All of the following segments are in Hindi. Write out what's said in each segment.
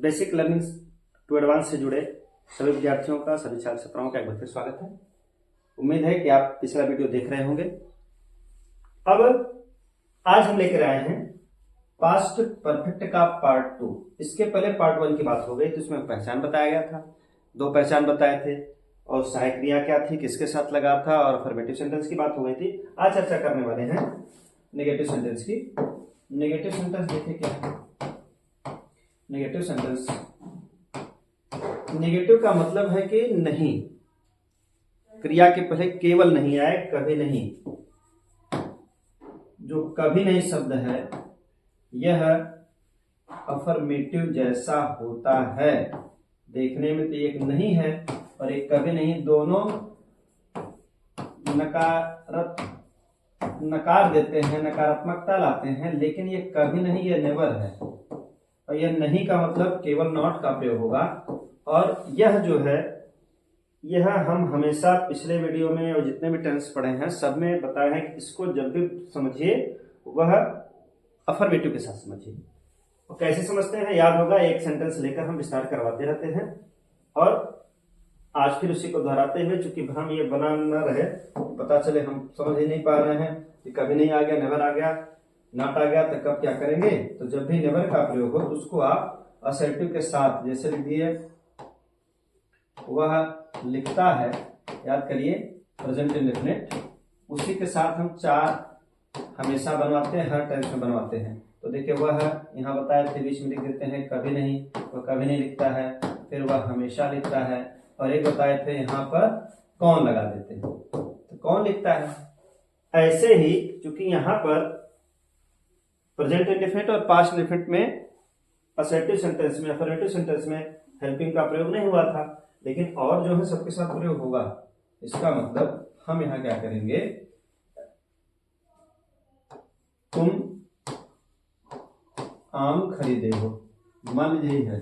बेसिक लर्निंग टू एडवांस से जुड़े सभी विद्यार्थियों का, सभी छात्र छात्राओं का एक बार फिर स्वागत है। उम्मीद है कि आप पिछला वीडियो देख रहे होंगे। अब आज हम लेकर आए हैं पास्ट परफेक्ट का पार्ट 2। इसके पहले पार्ट 1 की बात हो गई तो इसमें पहचान बताया गया था, 2 पहचान बताए थे और सहायक क्रिया क्या थी, किसके साथ लगा था और अफर्मेटिव सेंटेंस की बात हो गई थी। आज चर्चा करने वाले हैं नेगेटिव सेंटेंस की। नेगेटिव सेंटेंस देखिए क्या है। नेगेटिव सेंटेंस, नेगेटिव का मतलब है कि नहीं, क्रिया के पहले केवल नहीं आए, कभी नहीं। जो कभी नहीं शब्द है यह अफर्मेटिव जैसा होता है। देखने में तो एक नहीं है और एक कभी नहीं, दोनों नकार देते हैं, नकारात्मकता लाते हैं, लेकिन ये कभी नहीं, ये नेवर है। और यह नहीं का मतलब केवल नॉट का प्रयोग होगा। और यह जो है, यह हम हमेशा पिछले वीडियो में और जितने भी टेंस पढ़े हैं सब में बताया है कि इसको जब भी समझिए वह अफर्मेटिव के साथ समझिए। और कैसे समझते हैं याद होगा, एक सेंटेंस लेकर हम विस्तार करवाते रहते हैं और आज फिर उसी को दोहराते हुए, चूंकि भ्रम ये बना न रहे, पता चले हम समझ ही नहीं पा रहे हैं कि कभी नहीं आ गया, नेवर आ गया, नॉट आ गया, तो कब क्या करेंगे। तो जब भी नेवर का प्रयोग हो तो उसको आप असर्टिव के साथ, जैसे लिख दिए वह लिखता है, याद करिए प्रेजेंट इंडेफिनिट, उसी के साथ हम 4 हमेशा बनवाते हैं, हर टेंस में बनवाते हैं। तो देखिए वह यहाँ बताए थे, बीच में लिख देते हैं कभी नहीं, वह कभी नहीं लिखता है, फिर वह हमेशा लिखता है, और एक बताए थे यहाँ पर कौन लगा देते हैं, तो कौन लिखता है। ऐसे ही चूंकि यहाँ पर प्रेजेंट इंडेफिनिट और पास्ट इंडेफिनिट में असर्टिव सेंटेंस में, अफर्मेटिव सेंटेंस में हेल्पिंग का प्रयोग नहीं हुआ था, लेकिन और जो है सबके साथ प्रयोग होगा। इसका मतलब हम यहाँ क्या करेंगे, तुम आम खरीदे हो, मान लीजिए है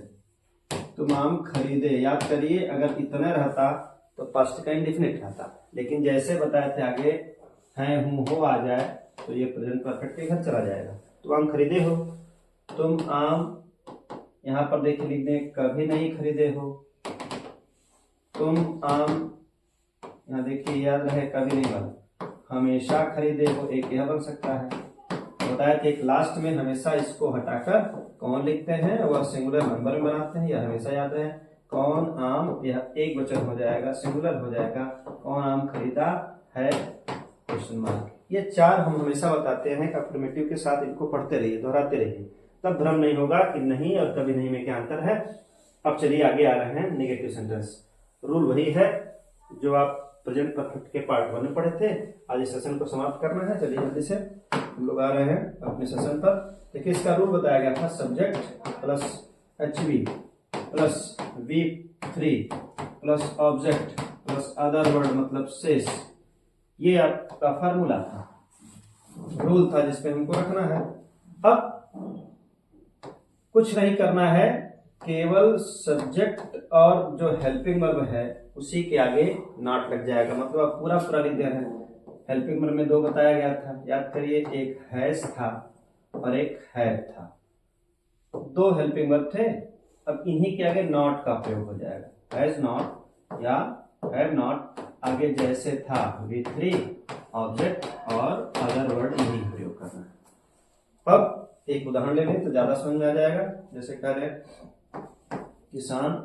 तुम आम खरीदे। याद करिए अगर इतना रहता तो पास्ट का इंडेफिनिट रहता, लेकिन जैसे बताए थे आगे हैं हूं हो आ जाए तो ये प्रेजेंट परफेक्ट के घर चला जाएगा। तुम आम खरीदे हो, तुम आम यहाँ पर देखिए लिख दें कभी नहीं खरीदे हो, तुम आम यहाँ देखिए याद रहे कभी नहीं वाला, हमेशा खरीदे हो, एक यह बन सकता है। बताया कि एक लास्ट में हमेशा इसको हटाकर कौन लिखते हैं, वह सिंगुलर नंबर में बनाते हैं, यह हमेशा याद रहे। कौन आम, यह एक वचन हो जाएगा, सिंगुलर हो जाएगा। कौन आम खरीदा है, क्वेश्चन मार्क। ये 4 हम हमेशा बताते हैं, अफर्मेटिव के साथ इनको पढ़ते रहिए, दोहराते रहिए, तब भ्रम नहीं होगा कि नहीं और कभी नहीं में क्या अंतर है। अब चलिए आगे आ रहे हैं नेगेटिव सेंटेंस। रूल वही है जो आप प्रेजेंट परफेक्ट के पार्ट 1 में पढ़े थे। आज इस सेशन को समाप्त करना है। चलिए जल्दी से हम लोग आ रहे हैं अपने सेशन पर। देखिए इसका रूल बताया गया था, subject plus HV plus V3 plus object plus other word मतलब शेष। ये आपका फार्मूला था, रूल था जिसपे हमको रखना है। अब कुछ नहीं करना है, केवल सब्जेक्ट और जो हेल्पिंग वर्ब है उसी के आगे नॉट लग जाएगा। मतलब आप पूरा पूरा लिख दे रहे हैं। हेल्पिंग वर्ब में 2 बताया गया था, याद करिए, एक हैज था और एक हैव था। 2 हेल्पिंग वर्ब थे। अब इन्हीं के आगे नॉट का प्रयोग हो जाएगा। हैज नॉट या हैव नॉट, आगे जैसे था V3 ऑब्जेक्ट और अदर वर्ड यही प्रयोग करना है। अब एक उदाहरण ले लें तो ज्यादा समझ में आ जाएगा। जैसे कह रहे किसान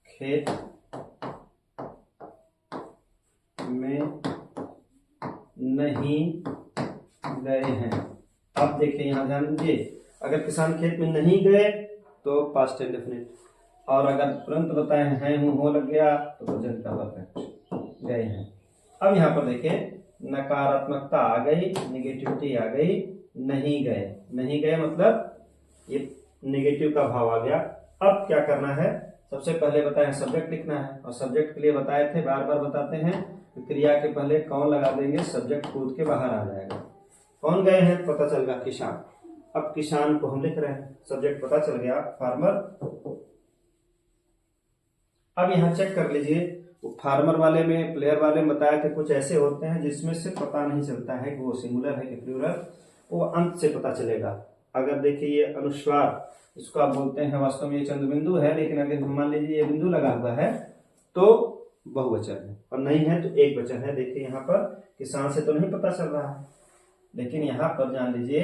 खेत में नहीं गए हैं। अब देखिए यहाँ ध्यान दीजिए, अगर किसान खेत में नहीं गए तो पास्ट इंडेफिनिट, और अगर तुरंत बताए हैं हूं हो लग गया तो प्रेजेंट का परफेक्ट, गए हैं। अब यहाँ पर देखिए नकारात्मकता आ गई, नेगेटिविटी आ गई, नहीं गए। नहीं गए मतलब ये नेगेटिव का भाव आ गया। अब क्या करना है, सबसे पहले बताए सब्जेक्ट लिखना है, और सब्जेक्ट के लिए बताए थे, बार बार बताते हैं, तो क्रिया के पहले कौन लगा देंगे, सब्जेक्ट कूद के बाहर आ जाएगा। कौन गए हैं पता चल गया, किसान। अब किसान को हम लिख रहे हैं, सब्जेक्ट पता चल गया फार्मर। अब यहाँ चेक कर लीजिए, फार्मर वाले में, प्लेयर वाले में बताया थे कुछ ऐसे होते हैं जिसमें से पता नहीं चलता है कि वो सिंगुलर है कि प्लूरल, वो अंत से पता चलेगा। अगर देखिए ये अनुस्वार, इसको आप बोलते हैं वास्तव में ये चंद्र बिंदु है, लेकिन अगर मान लीजिए ये बिंदु लगा हुआ है तो बहुवचन है, और नहीं है तो एक वचन है। देखिए यहाँ पर किसान से तो नहीं पता चल रहा है, लेकिन यहाँ पर जान लीजिए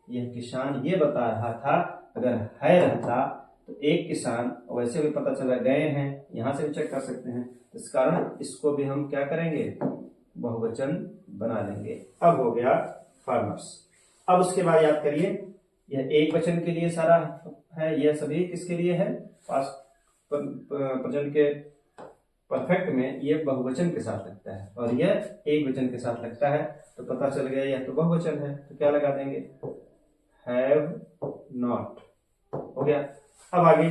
यह किसान ये बता रहा था, अगर है रहता तो एक किसान, वैसे भी पता चला गए हैं, यहाँ से भी चेक कर सकते हैं, इस कारण इसको भी हम क्या करेंगे, बहुवचन बना लेंगे। अब हो गया फार्मर्स। अब उसके बाद याद करिए, यह एक वचन के लिए सारा है, यह सभी किसके लिए है, पास्ट प्रेजेंट के परफेक्ट में ये बहुवचन के साथ लगता है और यह एक वचन के साथ लगता है, तो पता चल गया यह तो बहुवचन है, तो क्या लगा देंगे, हैव नॉट। हो गया। अब आगे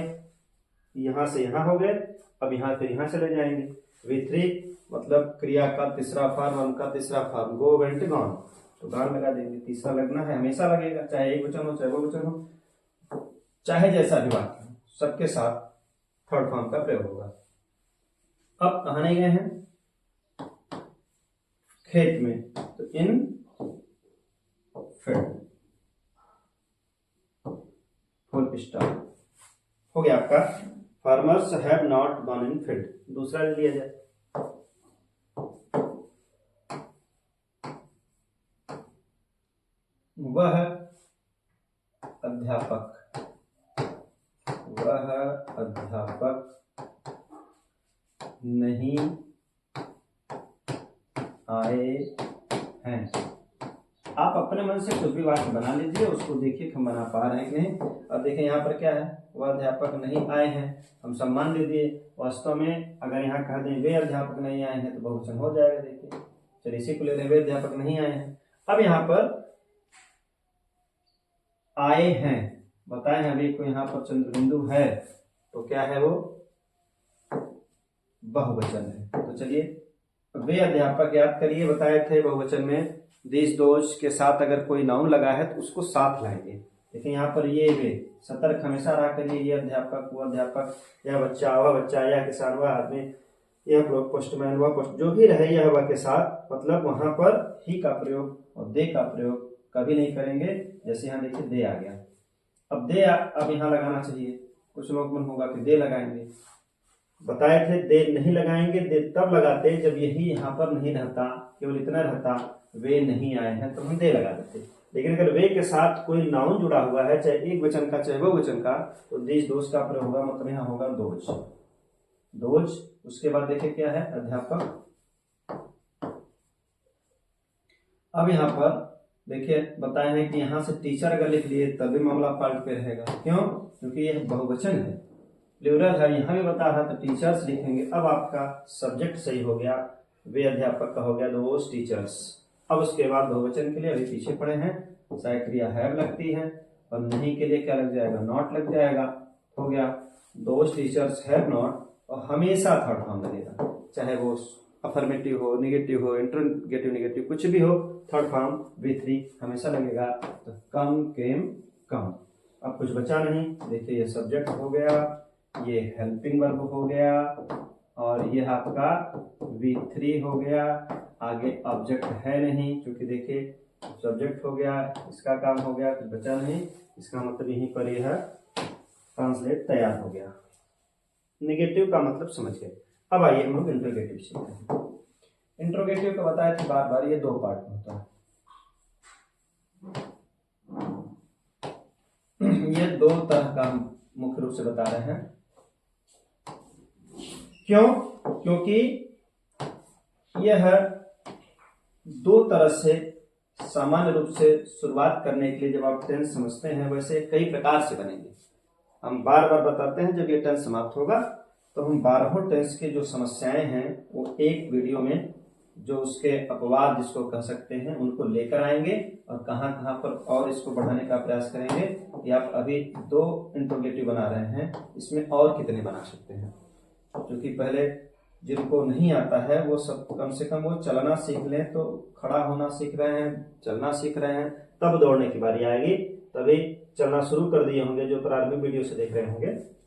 यहां से यहां हो गए, अब यहां फिर यहां चले जाएंगे। V3 मतलब क्रिया का तीसरा फॉर्म, उनका तीसरा फॉर्म, गो वेंट गॉन, तो गॉन लगा देंगे। तीसरा लगना है, हमेशा लगेगा, चाहे एक वचन हो चाहे बहुवचन हो, चाहे जैसा भी वाक्य हो, सबके साथ थर्ड फॉर्म का प्रयोग होगा। अब कहां नहीं गए हैं, खेत में, तो इन फील्ड, फुल स्टॉप। हो गया आपका farmers have not gone in field. दूसरा ले लिया जाए, वह अध्यापक, वह अध्यापक नहीं आए हैं। आप अपने मन से कुछ भी वाक्य बना लीजिए, उसको देखिए हम बना पा रहे हैं कि नहीं। अब देखिए यहाँ पर क्या है, वह अध्यापक नहीं आए हैं, हम सम्मान दे दिए। वास्तव में अगर यहाँ कह दें वे अध्यापक नहीं आए हैं तो बहुवचन हो जाएगा। देखिए चलिए इसी को ले रहे, वे अध्यापक नहीं आए हैं। अब यहाँ पर आए हैं बताए हैं, अभी को यहाँ पर चंद्र बिंदु है तो क्या है, वो बहुवचन है। तो चलिए वे अध्यापक याद करिए, बताए थे बहुवचन में दिस दोज के साथ अगर कोई नाउन लगा है तो उसको साथ लाएंगे। देखिए यहाँ पर ये वे, सतर्क हमेशा रहा करिए, ये अध्यापक, वो अध्यापक, यह बच्चा, वह बच्चा, यह किसान, वह आदमी, यह पोस्टमैन, वह पोस्ट, जो भी रहे यह वह के साथ, मतलब वहां पर ही का प्रयोग और दे का प्रयोग कभी नहीं करेंगे। जैसे यहाँ देखिए दे आ गया, अब दे अब यहाँ लगाना चाहिए, कुछ लोग मन होगा कि दे लगाएंगे, बताए थे दे नहीं लगाएंगे, दे तब लगाते जब यही यहाँ पर नहीं रहता, केवल इतना रहता वे नहीं आए हैं तो हम दे लगा देते। लेकिन अगर वे के साथ कोई नाउन जुड़ा हुआ है, चाहे एक वचन का चाहे बहुवचन का, तो दिस दोज का प्रयोग होगा, मतलब यहाँ होगा दोज, दोज। उसके बाद देखिए क्या है, अध्यापक। अब यहाँ पर देखिए बताए हैं कि यहाँ से टीचर अगर लिख लिए तब भी मामला पलट पे रहेगा। क्यों? क्योंकि यह बहुवचन है, प्लूरल है, यहाँ भी बता रहा था टीचर्स लिखेंगे। अब आपका सब्जेक्ट सही हो गया, वे अध्यापक का हो गया दोज टीचर्स। अब उसके बाद बहुवचन के लिए अभी पीछे पड़े हैं, चाहे क्रिया हैव लगती है और नहीं के लिए क्या लग जाएगा, नॉट लग जाएगा। हो गया दोज टीचर्स हैव नॉट, और हमेशा थर्ड फॉर्म लगेगा, चाहे वो अफर्मेटिव हो, निगेटिव हो, इंटरोगेटिव निगेटिव कुछ भी हो, थर्ड फॉर्म V3 हमेशा लगेगा। तो कम, केम, कम। अब कुछ बचा नहीं, देखिए ये सब्जेक्ट हो गया, ये हेल्पिंग वर्ब हो गया, और ये आपका V3 हो गया। आगे ऑब्जेक्ट है नहीं, क्योंकि देखिए सब्जेक्ट हो गया, इसका काम हो गया, कुछ बचा नहीं, इसका मतलब यहीं पर यह ट्रांसलेट तैयार हो गया। नेगेटिव का मतलब समझ गए। अब आइए हम लोग इंट्रोगेटिव सीखते हैं। इंट्रोगेटिव का बताया था बार बार, ये दो पार्ट में होता है। ये दो तरह का हम मुख्य रूप से बता रहे हैं। क्यों? क्योंकि यह दो तरह से सामान्य रूप से शुरुआत करने के लिए, जब आप टेंस समझते हैं वैसे कई प्रकार से बनेंगे। हम बार बार बताते हैं, जब ये टेंस समाप्त होगा तो हम 12 टेंस के जो समस्याएं हैं वो एक वीडियो में, जो उसके अपवाद जिसको कह सकते हैं, उनको लेकर आएंगे और कहां कहां पर और इसको बढ़ाने का प्रयास करेंगे कि आप अभी 2 इंट्रोगेटिव बना रहे हैं, इसमें और कितने बना सकते हैं। क्योंकि पहले जिनको नहीं आता है वो सब कम से कम वो चलना सीख लें, तो खड़ा होना सीख रहे हैं, चलना सीख रहे हैं, तब दौड़ने की बारी आएगी, तभी चलना शुरू कर दिए होंगे जो प्रारंभिक वीडियो से देख रहे होंगे।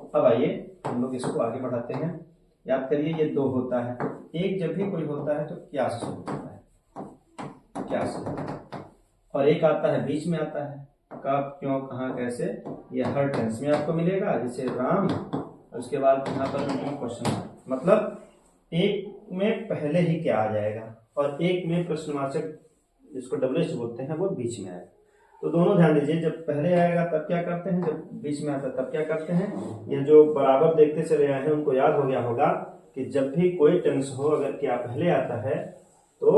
अब आइए हम लोग इसको आगे बढ़ाते हैं। याद करिए ये 2 होता है, एक जब भी कोई होता है तो क्या से शुरू होता है, क्या से, और एक आता है बीच में आता है, कब, क्यों, कहाँ, कैसे, ये हर टेंस में आपको मिलेगा। जैसे राम, उसके बाद यहाँ पर क्वेश्चन, मतलब एक में पहले ही क्या आ जाएगा और एक में प्रश्नवाचक जिसको WH बोलते हैं वो बीच में आएगा। तो दोनों ध्यान दीजिए, जब पहले आएगा तब क्या करते हैं, जब बीच में आता है तब क्या करते हैं। ये जो बराबर देखते चले आए हैं उनको याद हो गया होगा कि जब भी कोई टेंस हो, अगर क्या पहले आता है तो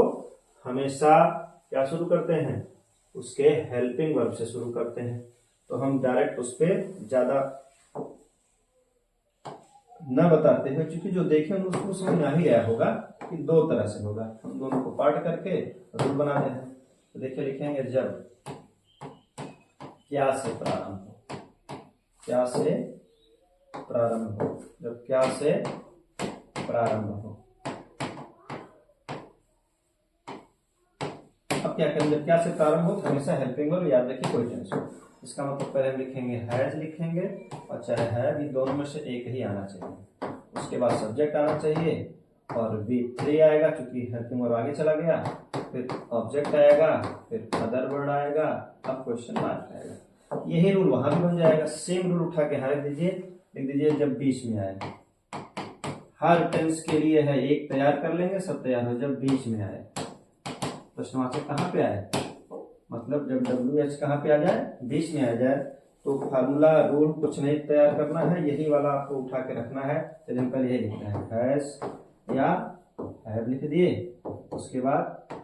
हमेशा क्या शुरू करते हैं, उसके हेल्पिंग वर्ब से शुरू करते हैं। तो हम डायरेक्ट उस पर ज्यादा न बताते हुए, क्योंकि जो देखे उसको समझ में आ ही गया होगा कि दो तरह से होगा, हम दोनों को पार्ट करके रूल बनाते हैं। तो देखिए लिखेंगे, जब क्या से प्रारंभ हो, क्या से प्रारंभ हो, जब क्या से प्रारंभ हो। अब क्या करें, जब क्या से प्रारंभ हो तो हमेशा हेल्पिंग वर्ब याद रखिए, कोई टेंस हो। इसका मतलब पहले हम लिखेंगे हैज लिखेंगे, और चाहे है भी दोनों में से एक ही आना चाहिए। उसके बाद सब्जेक्ट आना चाहिए और V3 आएगा क्योंकि हेल्पिंग वर्ब आगे चला गया, फिर ऑब्जेक्ट आएगा, फिर अदर वर्ड आएगा, अब क्वेश्चन मार्क आएगा। यही रूल वहां भी बन जाएगा। सेम रूल उठा के यहाँ लिख दीजिए जब बीच में आए। हर टेंस के लिए है, एक तैयार कर लेंगे, सब तैयार हो। जब बीच में आए, प्रश्नवाचक कहाँ पे आए, मतलब जब WH कहाँ पे आ जाए, बीच में आ जाए, तो फार्मूला रूल कुछ नहीं तैयार करना है, यही वाला आपको उठा के रखना है। चलिए हम पहले यही लिखना है, हैज या हैव लिख दिए, उसके बाद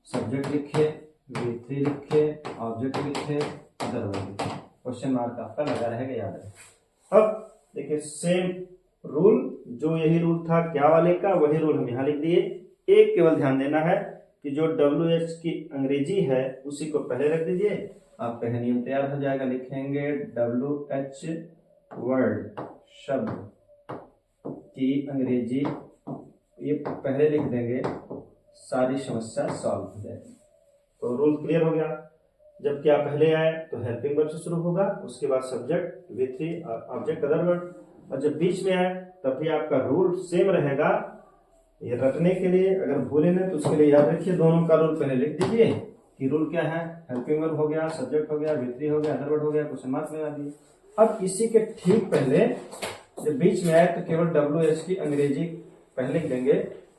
सब्जेक्ट लिखे, V3 लिखे, ऑब्जेक्ट लिखे, अदर वर्ड लिखे, क्वेश्चन मार्क आपका लगा रहेगा, याद है। अब देखिए सेम रूल, जो यही रूल था क्या वाले का, वही रूल हम यहाँ लिख दिए। एक केवल ध्यान देना है कि जो WH की अंग्रेजी है उसी को पहले रख दीजिए, आपका नियम तैयार हो जाएगा। लिखेंगे WH वर्ड, शब्द की अंग्रेजी, ये पहले लिख देंगे, सारी समस्या सॉल्व हो जाएगी। तो रूल क्लियर हो गया। जब क्या पहले आए तो हेल्पिंग वर्ब से शुरू होगा, उसके बाद subject, V3, object, other word, और जब बीच में आए तब भी आपका रूल सेम रहेगा। ये रटने के लिए अगर भूले ना तो उसके लिए याद रखिए, दोनों का रूल पहले लिख दीजिए कि रूल क्या है, हेल्पिंग वर्ब हो गया, सब्जेक्ट हो गया, V3 हो गया, अदर वर्ड हो गया, क्वेश्चन मार्क लगा दिए। अब इसी के ठीक पहले जब बीच में आए तो केवल WH की अंग्रेजी पहले लिख देंगे,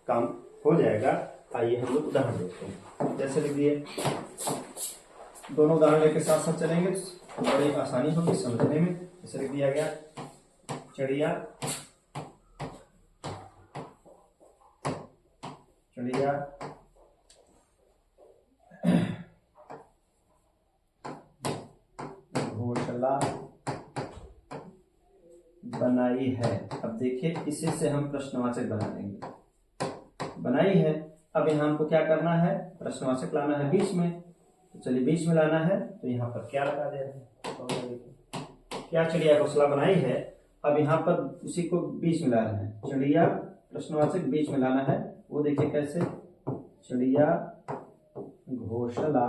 काम हो जाएगा। आइए हम लोग उदाहरण देखते हैं। जैसे लिख दिए, दोनों उदाहरण लेके साथ साथ चलेंगे, बड़ी आसानी होगी समझने में। जैसे लिख दिया गया, चिड़िया चिड़िया घोंसला बनाई है। अब देखिए इसी से हम प्रश्नवाचक बना देंगे, बनाई है। अब यहाँ हमको क्या करना है, प्रश्नवाचक लाना है बीच में। तो चलिए बीच में लाना है, तो यहाँ पर क्या लगा दे रहे हैं, क्या चिड़िया घोंसला बनाई है। अब यहाँ पर उसी को बीच में ला रहे हैं, चिड़िया प्रश्नवाचक बीच में लाना है। वो देखिए कैसे, चिड़िया घोंसला,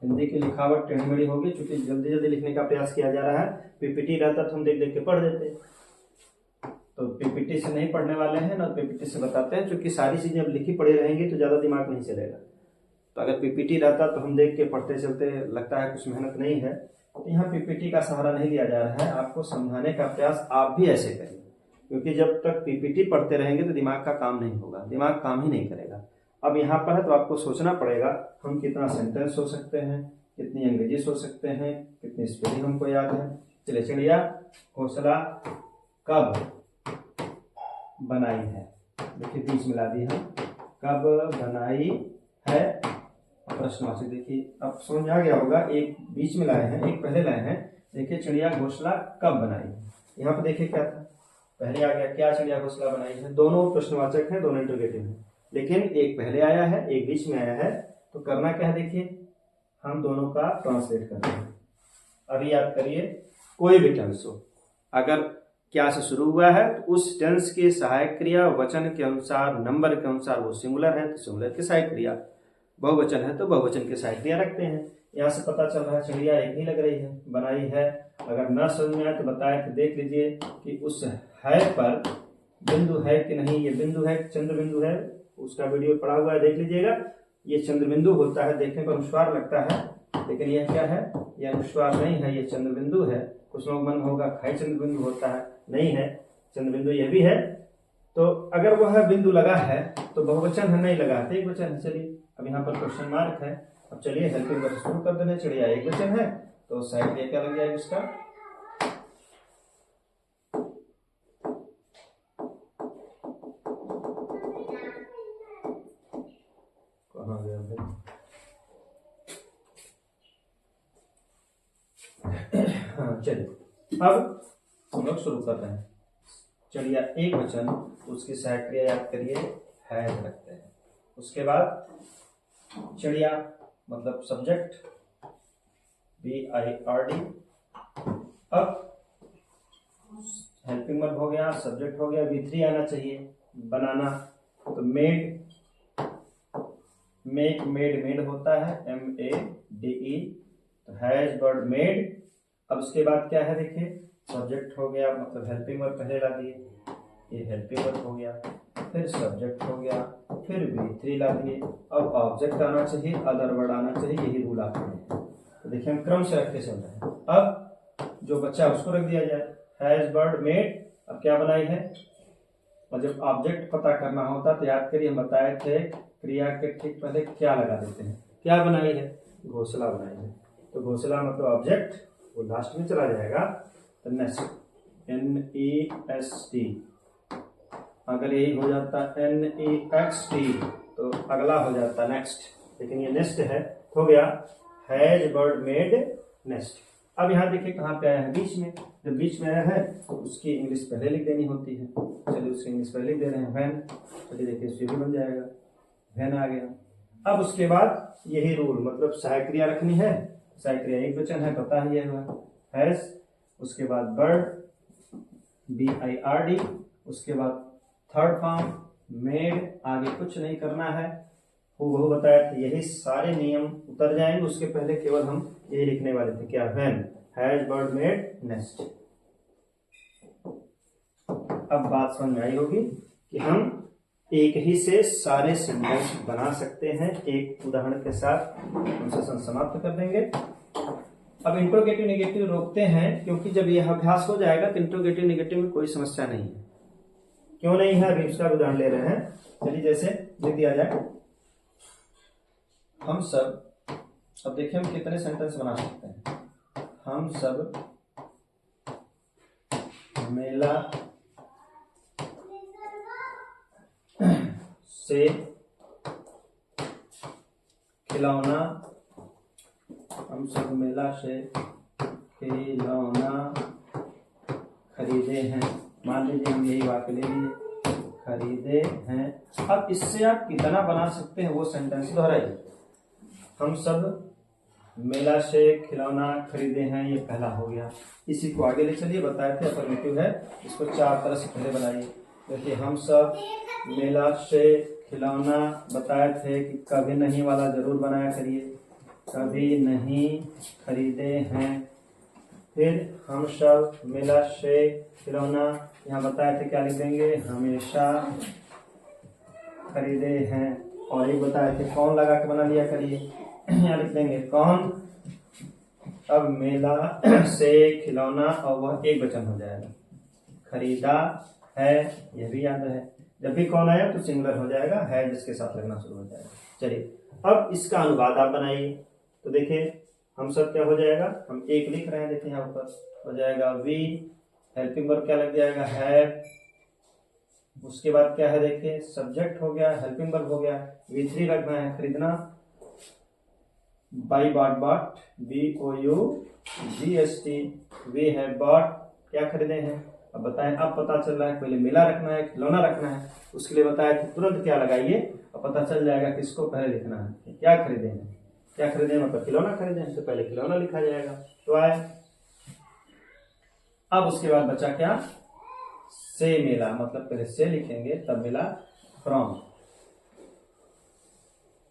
हिंदी की लिखावट टेढ़ी मेढ़ी होगी क्योंकि जल्दी जल्दी लिखने का प्रयास किया जा रहा है। PPT रहता तो हम देख देख के पढ़ देते, तो PPT से नहीं पढ़ने वाले हैं ना, PPT से बताते हैं, क्योंकि सारी चीजें अब लिखी पढ़ी रहेंगी तो ज्यादा दिमाग नहीं चलेगा। तो अगर PPT रहता तो हम देख के पढ़ते चलते, लगता है कुछ मेहनत नहीं है। तो यहाँ PPT का सहारा नहीं लिया जा रहा है, आपको समझाने का प्रयास आप भी ऐसे करिए, क्योंकि जब तक PPT पढ़ते रहेंगे तो दिमाग का काम नहीं होगा, दिमाग काम ही नहीं करेगा। अब यहाँ पर है तो आपको सोचना पड़ेगा, हम कितना सेंटेंस सोच सकते हैं, कितनी अंग्रेजी सोच सकते हैं, कितनी स्पेलिंग हमको याद है। चलिए, चिड़िया घोंसला कब बनाई है, देखिए बीच में ला दी हम, कब बनाई है, प्रश्नवाचक। देखिए अब समझ आ गया होगा, एक बीच में लाए हैं, एक पहले लाए हैं। देखिए चिड़िया घोंसला कब बनाई है, यहाँ पर देखिए क्या था, पहले आ गया क्या चिड़िया घोंसला बनाई है। दोनों प्रश्नवाचक हैं, दोनों इंटरोगेटिव हैं, लेकिन एक पहले आया है, एक बीच में आया है। तो करना क्या है, देखिए हम दोनों का ट्रांसलेट करते हैं। अभी याद करिए, कोई भी टेंस हो, अगर क्या से शुरू हुआ है तो उस टेंस की सहायक क्रिया वचन के अनुसार, नंबर के अनुसार वो सिंगुलर है तो सिंगुलर की सहायक क्रिया, बहुवचन है तो बहुवचन की सहायक क्रिया रखते हैं। यहाँ से पता चल रहा है चिड़िया एक ही लग रही है, बनाई है। अगर न समझ में आए तो बताए तो देख लीजिए कि उस है पर बिंदु है कि नहीं। ये बिंदु है, चंद्र बिंदु है, उसका वीडियो पड़ा हुआ है, देख लीजिएगा। ये चंद्र बिंदु होता है, देखने पर अनुस्वार लगता है, लेकिन यह क्या है, यह अनुस्वार नहीं है, यह चंद्र बिंदु है। कुछ लोग मन होगा खाई चंद्र बिंदु होता है, नहीं है, चंद्र बिंदु यह भी है। तो अगर वह बिंदु लगा है तो बहुवचन है, नहीं लगा तो एक वचन है। चलिए अब यहाँ पर क्वेश्चन मार्क है। अब चलिए हेल्पिंग वर्ब शुरू कर देने। चिड़िया एक वचन है तो साइड में क्या लग जाएगा इसका, कहाँ गया भाई, हाँ चलिए अब हम लोग शुरू कर रहे हैं। चिड़िया एक वचन, उसकी सहायक क्रिया याद करिए हैज रखते हैं। उसके बाद चिड़िया मतलब सब्जेक्ट BIRD। अब हेल्पिंग वर्ब हो गया, सब्जेक्ट हो गया, V3 आना चाहिए बनाना। तो मेड, मेक, मेड होता है MADE। तो हैज बर्ड मेड। अब उसके बाद क्या है देखिए, सब्जेक्ट हो गया मतलब हेल्पिंग वर्ब पहले ला दिए, ये हेल्पिंग वर्ब हो गया, फिर सब्जेक्ट हो गया, फिर V3 ला दिए। अब ऑब्जेक्ट आना चाहिए, अदर वर्ड आना चाहिए, यही रूल आते हैं। तो देखिए हम क्रम से रखते चल रहे हैं। अब जो बच्चा उसको रख दिया जाए, हैज बर्ड मेड। अब क्या बनाई है, और जब ऑब्जेक्ट पता करना होता तो याद करिए हम बताए थे क्रिया के ठीक पहले क्या लगा देते हैं। क्या बनाई है, घोंसला बनाई है। तो घोंसला मतलब ऑब्जेक्ट, वो लास्ट में चला जाएगा। तो नेस्ट, NEST। अगर यही हो जाता NEXT तो अगला हो जाता नेक्स्ट, लेकिन ये नेस्ट है, हो गया हैज बर्ड मेड नेस्ट। अब यहाँ देखिए कहाँ पे आया है, बीच में। जब बीच में आया है तो उसकी इंग्लिश पहले लिख देनी होती है। चलिए उसकी इंग्लिश पहले लिख दे रहे हैं, व्हेन। चलिए देखिए इससे भी बन जाएगा, व्हेन आ गया। अब उसके बाद यही रूल मतलब सहायक क्रिया रखनी है। सहायक क्रिया एक वचन है, पता ही है हैज। उसके बाद बर्ड BIRD। उसके बाद थर्ड फॉर्म मेड, आगे कुछ नहीं करना है, वो बताया था। यही सारे नियम उतर जाएंगे, उसके पहले केवल हम ये लिखने वाले थे क्या, when has bird made nest. अब बात समझ में आई होगी कि हम एक ही से सारे सेंटेंस बना सकते हैं। एक उदाहरण के साथ हम सेशन समाप्त कर देंगे। अब इंट्रोगेटिव नेगेटिव रोकते हैं क्योंकि जब यह अभ्यास हो जाएगा तो इंट्रोगेटिव नेगेटिव में कोई समस्या नहीं है। क्यों नहीं है, अभी इसका उदाहरण ले रहे हैं। चलिए जैसे लिख दिया जाए, हम सब, अब देखिए हम कितने सेंटेंस बना सकते हैं। हम सब मेला से खिलौना, हम सब मेला से खिलौना खरीदे हैं। मान लीजिए हम यही वाक्य ले लिए, खरीदे हैं। अब इससे आप कितना बना सकते हैं वो सेंटेंस दोहराइए। हम सब मेला से खिलौना खरीदे हैं, ये पहला हो गया। इसी को आगे ले चलिए, बताए थे अफर्मेटिव है, इसको चार तरह से पहले बनाइए। देखिए हम सब मेला से खिलौना, बताए थे कि कभी नहीं वाला जरूर बनाया करिए, कभी नहीं खरीदे हैं। फिर हम सब मेला से खिलौना, यहाँ बताए थे क्या लिख देंगे, हमेशा खरीदे हैं। और एक बताए थे कौन लगा के बना लिया करिए, यहाँ लिख देंगे कौन। अब मेला से खिलौना और वह एक वचन हो जाएगा, खरीदा है, यह भी याद है। जब भी कौन आया तो सिंगुलर हो जाएगा, है जिसके साथ लगना शुरू हो जाएगा। चलिए अब इसका अनुवाद आप बनाइए। तो देखिए हम सब क्या हो जाएगा, हम एक लिख रहे हैं, देखिए यहाँ ऊपर हो जाएगा वी, हेल्पिंग वर्ब क्या लग जाएगा, है। उसके बाद क्या है देखिए, सब्जेक्ट हो गया, हेल्पिंग वर्ब हो गया, V3 रखना है, खरीदना। बाई बॉट, बॉट BOUGST, वे है बॉट, क्या खरीदे हैं। अब बताएं, अब पता चल रहा है पहले मेला रखना है, खिलौना रखना है, उसके लिए बताया कि तुरंत क्या लगाइए और पता चल जाएगा किसको पहले लिखना है। क्या खरीदे हैं, क्या खरीदे मतलब खिलौना खरीदे हैं, तो पहले खिलौना लिखा जाएगा। तो आए, अब उसके बाद बचा क्या, से मेला, मतलब पहले से लिखेंगे तब मिला, फ्रॉम,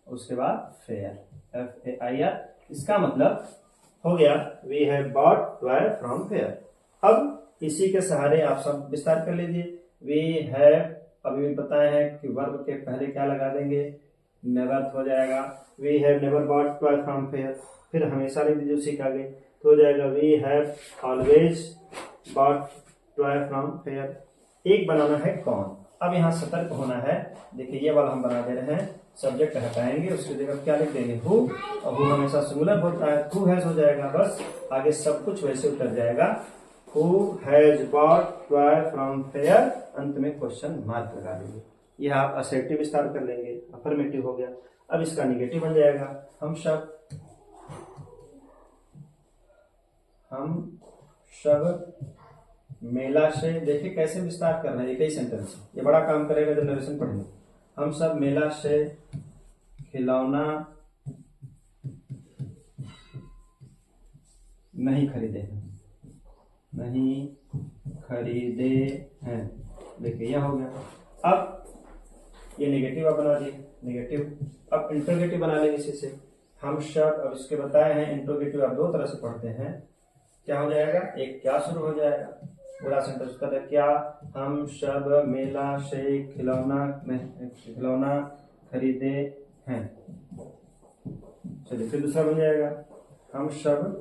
उसके बाद फेयर, FAIR। इसका मतलब हो गया we have bought toy from fair. अब इसी के सहारे आप सब विस्तार कर लीजिए। वी हैव, अभी भी बताए हैं कि वर्ब के पहले क्या लगा देंगे, नेवर हो जाएगा। We have never bought toy from fair. फिर हमेशा लिख दीजिए उसी के आगे, तो हो जाएगा we have always bought toy from fair. एक बनाना है कौन। अब यहाँ सतर्क होना है। देखिए ये वाला हम बना दे रहे हैं, सब्जेक्ट हटाएंगे, उसकी जगह क्या लिख देंगे हु, और हु हमेशा सिंगुलर होता है, हु हैज हो जाएगा, बस आगे सब कुछ वैसे उतर जाएगा। Who has bot toy from fair, अंत में क्वेश्चन मार्क लगा देंगे। यह आप असर्टिव विस्तार कर लेंगे, अफर्मेटिव हो गया। अब इसका निगेटिव बन जाएगा, हम सब मेला से। देखिए कैसे विस्तार कर रहे हैं, एक ही सेंटेंस, ये बड़ा काम करेगा जब नरेशन पढ़ेंगे। हम सब मेला से खिलौना नहीं खरीदे हैं। देखिए यह हो गया। अब ये नेगेटिव आप बना दिए, नेगेटिव। अब इंट्रोगेटिव बना लेंगे इसी से, हम सब। अब इसके बताए हैं इंट्रोगेटिव आप दो तरह से पढ़ते हैं, क्या हो जाएगा, एक क्या शुरू हो जाएगा, पूरा सेंटेंस उत्तर है, क्या हम सब मेला से खिलौना खरीदे हैं। चलिए फिर दूसरा बन जाएगा, हम सब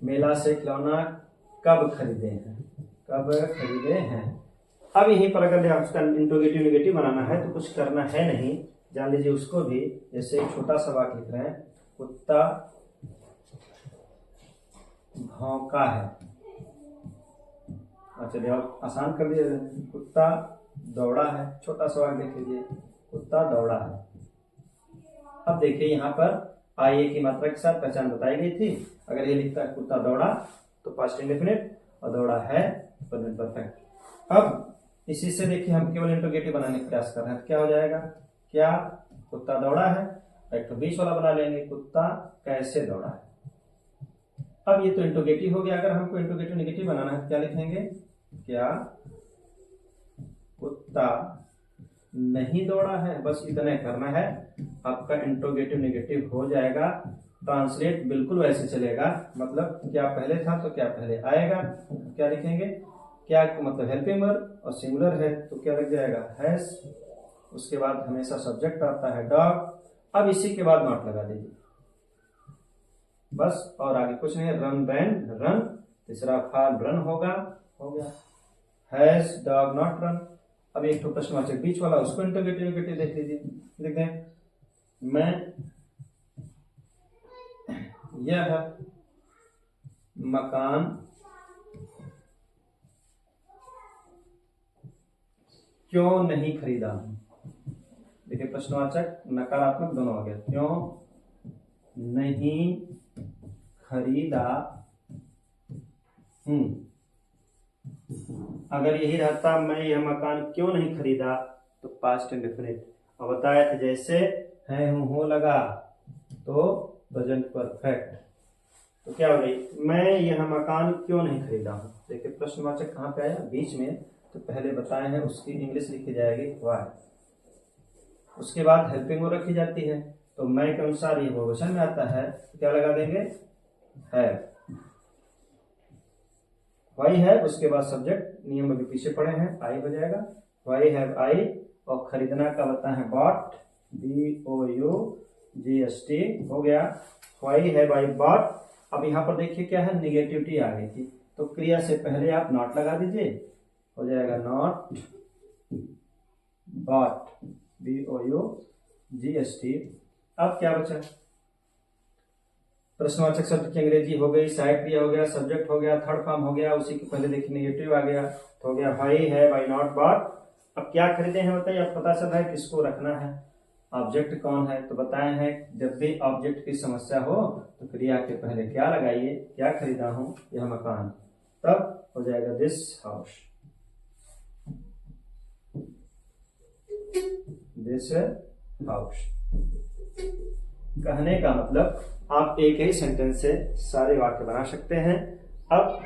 मेला से खिलौना कब खरीदे हैं। अब यहीं पर अगर आपका इंट्रोगेटिव नेगेटिव बनाना है तो कुछ करना है नहीं, जान लीजिए उसको भी। जैसे एक छोटा सा वाक्य लिख रहे हैं, कुत्ता भौंका है। चलिए और आसान कर दिया, कुत्ता दौड़ा है। छोटा सा वाक्य देख लीजिए, कुत्ता दौड़ा है। अब देखिए यहाँ पर आइए की मात्रा के साथ पहचान बताई गई थी। अगर ये लिखता है कुत्ता दौड़ा तो पास्ट इंडेफिनिट, और दौड़ा है प्रेजेंट परफेक्ट। अब इसी से देखिए हम केवल इंट्रोगेटिव बनाने का प्रयास कर रहे हैं, क्या हो जाएगा, क्या कुत्ता दौड़ा है, एक तो बीच वाला बना लेंगे, कुत्ता कैसे दौड़ा है। अब ये तो इंट्रोगेटिव हो गया। अगर हमको इंट्रोगेटिव नेगेटिव बनाना है क्या लिखेंगे, क्या कुत्ता नहीं दौड़ा है, बस इतना करना है, आपका इंट्रोगेटिव नेगेटिव हो जाएगा। ट्रांसलेट बिल्कुल वैसे चलेगा, मतलब क्या पहले था तो क्या पहले आएगा। क्या लिखेंगे, क्या मतलब हेल्पिंग वर्ब और सिंगुलर है तो क्या लग जाएगा, हैज। उसके बाद हमेशा सब्जेक्ट आता है डॉग। अब इसी के बाद नॉट लगा दीजिए बस, और आगे कुछ नहीं है। रन बैन रन, तीसरा फॉल रन होगा, हो गया। Has dog not run. अब एक तो प्रश्नवाचक बीच वाला, उसको इंट्रोगेटिव नेगेटिव देख लीजिए, लिख दें, मैं यह मकान क्यों नहीं खरीदा। देखिए प्रश्नवाचक नकारात्मक दोनों हो गया, क्यों नहीं खरीदा अगर यही रहता मैं यह मकान क्यों नहीं खरीदा तो पास्ट इंडेफिनिट। और बताया था जैसे है हूं हो लगा तो प्रेजेंट परफेक्ट। तो क्या हो गई, मैं यह मकान क्यों नहीं खरीदा हूं। देखिए प्रश्नवाचक कहाँ पे आया, बीच में। तो पहले बताए हैं उसकी इंग्लिश लिखी जाएगी व्हाई, उसके बाद हेल्पिंग वो रखी जाती है। तो मैं के अनुसार ये बहुवचन में आता है तो क्या लगा देंगे, है। वाई है, उसके बाद सब्जेक्ट नियम अभी पीछे पड़े हैं, आई हो जाएगा, वाई हैव आई। और खरीदना का बता है बॉट, BOUGHT हो गया, वाई हैव आई बॉट। अब यहाँ पर देखिए क्या है, निगेटिविटी आ गई थी, तो क्रिया से पहले आप नॉट लगा दीजिए, हो जाएगा नॉट बॉट, BOUGHT। अब क्या बचा, प्रश्नवाचक शब्द की अंग्रेजी हो गई, सहायक क्रिया हो गया, सब्जेक्ट हो गया, थर्ड फॉर्म हो गया, उसी के पहले देखिए नेगेटिव आ गया तो हो गया वाई है बाई नॉट बॉट। अब क्या खरीदे हैं बताइए, अब पता चल रहा है किसको रखना है, ऑब्जेक्ट कौन है। तो बताए हैं जब भी ऑब्जेक्ट की समस्या हो तो क्रिया के पहले क्या लगाइए, क्या खरीदा हूं, यह मकान, तब हो जाएगा दिस हाउस, दिस हाउस। कहने का मतलब आप एक ही सेंटेंस से सारे वाक्य बना सकते हैं। अब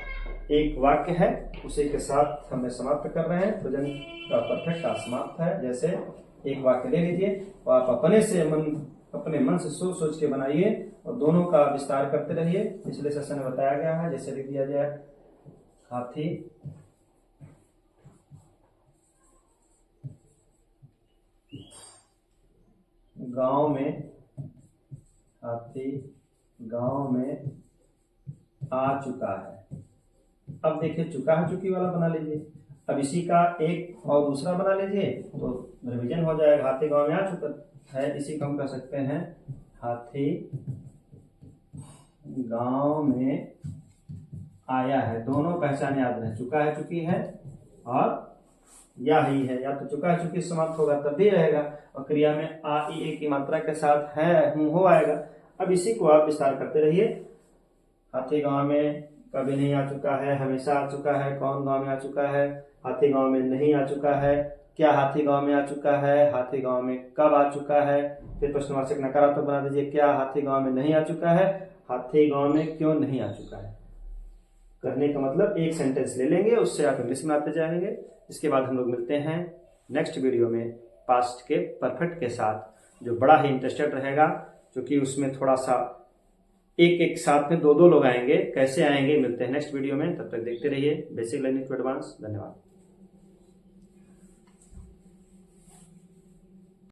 एक वाक्य है उसी के साथ हमें समाप्त कर रहे हैं, प्रेजेंट का परफेक्ट आज समाप्त है। जैसे एक वाक्य ले लीजिए और आप अपने मन से सोच सोच के बनाइए और दोनों का विस्तार करते रहिए। पिछले सेशन में बताया गया है, जैसे लिख दिया जाए, हाथी गांव में हाथी गांव में आ चुका है। अब देखिए चुका है चुकी वाला बना लीजिए। अब इसी का एक और दूसरा बना लीजिए तो रिवीजन हो जाएगा। हाथी गांव में आ चुका है, इसी को हम कह सकते हैं हाथी गांव में आया है। दोनों पहचान याद रहे, चुका है चुकी है और या ही है, या तो चुका है चुकी समाप्त होगा तब भी रहेगा, और क्रिया में आ ई ए की मात्रा के साथ है हूं हो आएगा। अब इसी को आप विस्तार करते रहिए। हाथी गांव में कभी नहीं आ चुका है, हमेशा आ चुका है, कौन गांव में आ चुका है, हाथी गांव में नहीं आ चुका है, क्या हाथी गांव में आ चुका है, हाथी गांव में कब आ चुका है। फिर प्रश्नवाचक नकारात्मक बना दीजिए, क्या हाथी गांव में नहीं आ चुका है, हाथी गांव में क्यों नहीं आ चुका है। करने का मतलब एक सेंटेंस ले लेंगे, उससे आप इंग्लिश में आते जाएंगे। इसके बाद हम लोग मिलते हैं नेक्स्ट वीडियो में पास्ट के परफेक्ट के साथ, जो बड़ा ही इंटरेस्टेड रहेगा, क्योंकि उसमें थोड़ा सा एक एक साथ में दो लोग आएंगे। कैसे आएंगे, मिलते हैं नेक्स्ट वीडियो में। तब तक देखते रहिए बेसिक लर्निंग टू एडवांस। धन्यवाद।